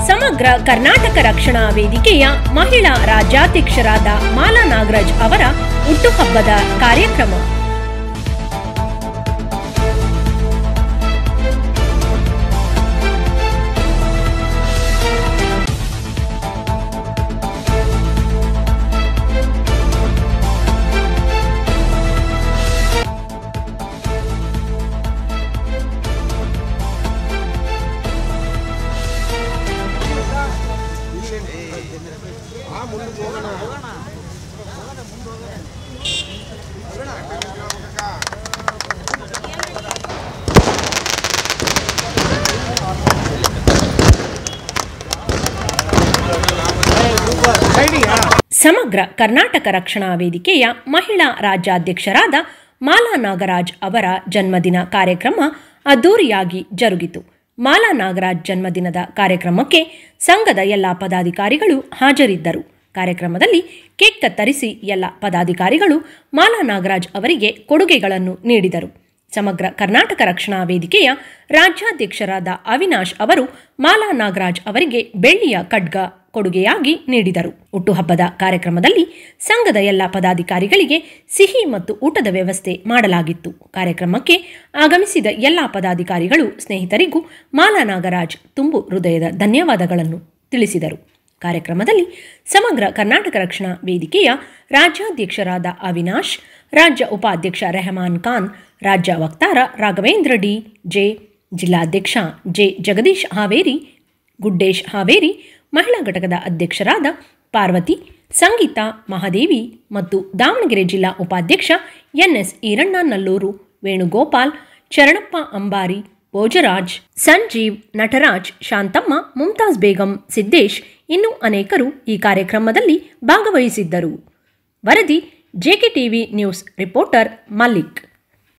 ಸಮಗ್ರ ಕರ್ನಾಟಕ ರಕ್ಷಣಾ ವೇದಿಕೆಯ ಮಹಿಳಾ ರಾಜ್ಯಾಧ್ಯಕ್ಷರಾದ ಮಾಲಾ ನಾಗರಾಜ್ ಅವರ ಹುಟ್ಟುಹಬ್ಬದ ಕಾರ್ಯಕ್ರಮ. ಸಮಗ್ರ ಕರ್ನಾಟಕ ರಕ್ಷಣಾ ವೇದಿಕೆಯ ಮಹಿಳಾ ರಾಜ್ಯಾಧ್ಯಕ್ಷರಾದ ಮಾಲಾ ನಾಗರಾಜ್ ಅವರ ಜನ್ಮದಿನ ಕಾರ್ಯಕ್ರಮ ಅದ್ದೂರಿಯಾಗಿ ಜರುಗಿತು. ಮಾಲಾ ನಾಗರಾಜ್ ಜನ್ಮದಿನದ ಕಾರ್ಯಕ್ರಮಕ್ಕೆ ಸಂಘದ ಎಲ್ಲ ಪದಾಧಿಕಾರಿಗಳು ಹಾಜರಿದ್ದರು. ಕಾರ್ಯಕ್ರಮದಲ್ಲಿ ಕೇಕ್ ಕತ್ತರಿಸಿ ಎಲ್ಲ ಪದಾಧಿಕಾರಿಗಳು ಮಾಲಾ ನಾಗರಾಜ್ ಅವರಿಗೆ ಕೊಡುಗೆಗಳನ್ನು ನೀಡಿದರು. ಸಮಗ್ರ ಕರ್ನಾಟಕ ರಕ್ಷಣಾ ವೇದಿಕೆಯ ರಾಜ್ಯಾಧ್ಯಕ್ಷರಾದ ಅವಿನಾಶ್ ಅವರು ಮಾಲಾ ನಾಗರಾಜ್ ಅವರಿಗೆ ಬೆಳ್ಳಿಯ ಖಡ್ಗ ಕೊಡುಗೆಯಾಗಿ ನೀಡಿದರು. ಹುಟ್ಟುಹಬ್ಬದ ಕಾರ್ಯಕ್ರಮದಲ್ಲಿ ಸಂಘದ ಎಲ್ಲ ಪದಾಧಿಕಾರಿಗಳಿಗೆ ಸಿಹಿ ಮತ್ತು ಊಟದ ವ್ಯವಸ್ಥೆ ಮಾಡಲಾಗಿತ್ತು. ಕಾರ್ಯಕ್ರಮಕ್ಕೆ ಆಗಮಿಸಿದ ಎಲ್ಲ ಪದಾಧಿಕಾರಿಗಳು ಸ್ನೇಹಿತರಿಗೂ ಮಾಲಾ ನಾಗರಾಜ್ ತುಂಬು ಹೃದಯದ ಧನ್ಯವಾದಗಳನ್ನು ತಿಳಿಸಿದರು. ಕಾರ್ಯಕ್ರಮದಲ್ಲಿ ಸಮಗ್ರ ಕರ್ನಾಟಕ ರಕ್ಷಣಾ ವೇದಿಕೆಯ ರಾಜ್ಯಾಧ್ಯಕ್ಷರಾದ ಅವಿನಾಶ್, ರಾಜ್ಯ ಉಪಾಧ್ಯಕ್ಷ ರೆಹಮಾನ್ ಖಾನ್, ರಾಜ್ಯ ವಕ್ತಾರ ರಾಘವೇಂದ್ರ ಡಿ ಜೆ, ಜಿಲ್ಲಾಧ್ಯಕ್ಷ ಜೆ ಜಗದೀಶ್ ಹಾವೇರಿ, ಗುಡ್ಡೇಶ್ ಹಾವೇರಿ, ಮಹಿಳಾ ಘಟಕದ ಅಧ್ಯಕ್ಷರಾದ ಪಾರ್ವತಿ, ಸಂಗೀತಾ ಮಹಾದೇವಿ ಮತ್ತು ದಾವಣಗೆರೆ ಜಿಲ್ಲಾ ಉಪಾಧ್ಯಕ್ಷ ಎನ್ಎಸ್ ಈರಣ್ಣ ನಲ್ಲೂರು, ವೇಣುಗೋಪಾಲ್, ಚರಣಪ್ಪ ಅಂಬಾರಿ, ಭೋಜರಾಜ್, ಸಂಜೀವ್, ನಟರಾಜ್, ಶಾಂತಮ್ಮ, ಮುಮ್ತಾಜ್ ಬೇಗಂ, ಸಿದ್ದೇಶ್ ಇನ್ನೂ ಅನೇಕರು ಈ ಕಾರ್ಯಕ್ರಮದಲ್ಲಿ ಭಾಗವಹಿಸಿದ್ದರು. ವರದಿ JK TV news reporter Malik.